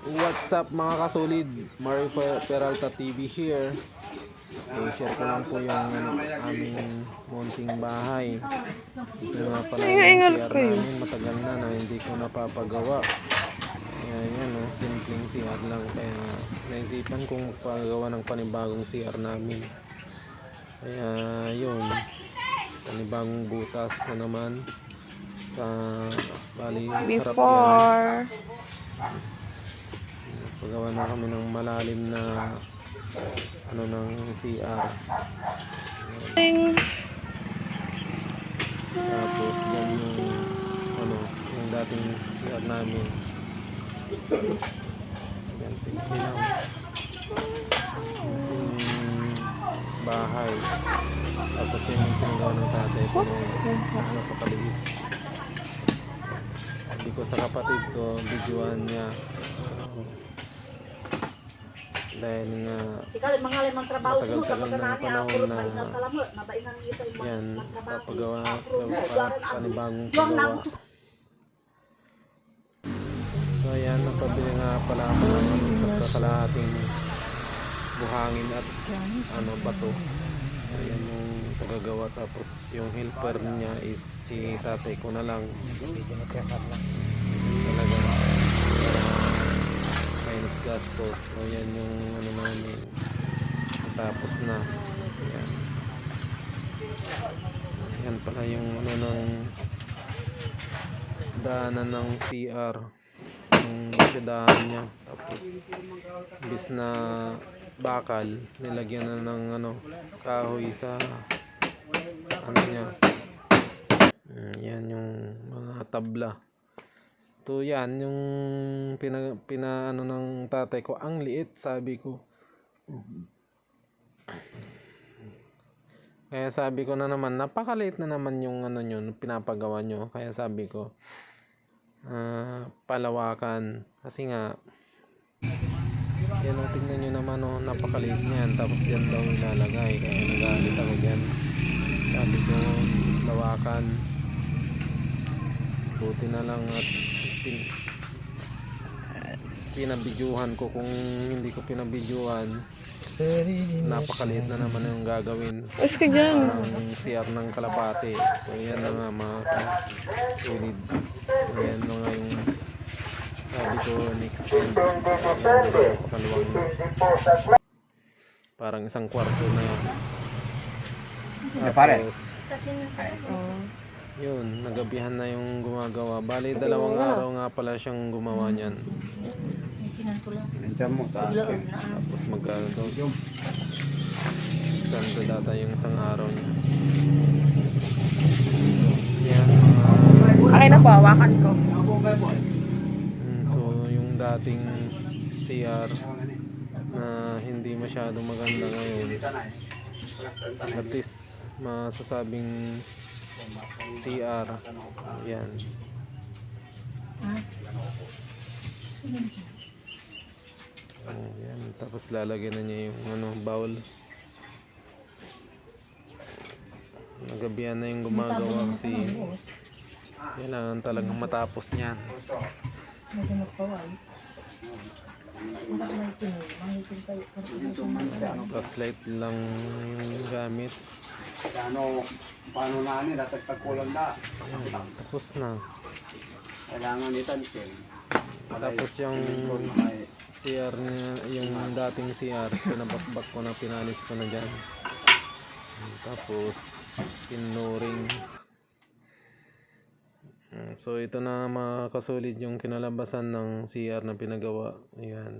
What's up mga kasolid? Mario Peralta TV here. I-share ko lang po yung aming munting bahay. Ito na pala yung CR namin. Matagal na hindi ko napapagawa. Kaya yan simpleng CR lang. Kaya naisipan kong magpagawa ng panibagong CR namin. Kaya yun, panibagong butas na naman sa bali before. Pagawa na kami ng malalim na ng CR. Tapos dyan yung dating CR namin. Yan, simple lang. Simpleng bahay. Tapos yung pinagawa ng tatay ko napakaliit. Sabi ko sa kapatid ko, videoan niya. So, dahil nga matagal-tagal ng panahon na yan, papagawa panibagong pagawa. So yan, napabili nga pala ako ng kakalahating buhangin at bato. Ayan yung pagagawa, tapos yung helper niya is si tatay ko na lang. Talaga minus gastos. So yan yung namin, tapos na yan pala yung ng daanan ng CR, yung daanan niya. Tapos bis na bakal, nilagyan na ng kahoy sa niya. Yan yung mga tabla. So yan yung pina ng tatay ko. Ang liit, sabi ko. Kaya sabi ko na naman, napakaliit na naman yung yun, pinapagawa nyo. Kaya sabi ko, palawakan. Kasi nga, yan tingnan nyo naman, napakaliit niyan. Tapos dyan daw ilalagay. Kaya nagalit ako dyan. Sabi ko, lawakan. Buti na lang at pinabidyuhan ko. Kung hindi ko pinabidyuhan, napakaliit na naman yung gagawin. Parang CR ng kalapate. So yan na nga mga solid. Yan na nga yung sabi ko next time. Napakaluwang na. Parang isang kwarto na yan. Tapos yun, nagabihan na yung gumagawa. Bali, 2 araw nga pala siyang gumawa niyan. Tapos magkano daw? Sando data yung isang araw niya. Yan Okay na po, hawakan ko. So yung dating CR na hindi masyadong maganda ngayon, at least masasabing CR. Yan. Yan. Tapos lalagyan na niya yung bowl. Nagabihan na yung gumagawa kasi kailangan talagang matapos niyan. Tapos light lang yung gamit. Paano na dapat pagkulang na. Tapos na. Kailangan nito. Tapos yung CR niya, yung dating CR, pinabakbak ko na, pinalis ko na dyan. Tapos pinuring. So ito na mga kasolid yung kinalabasan ng CR na pinagawa. Ayan.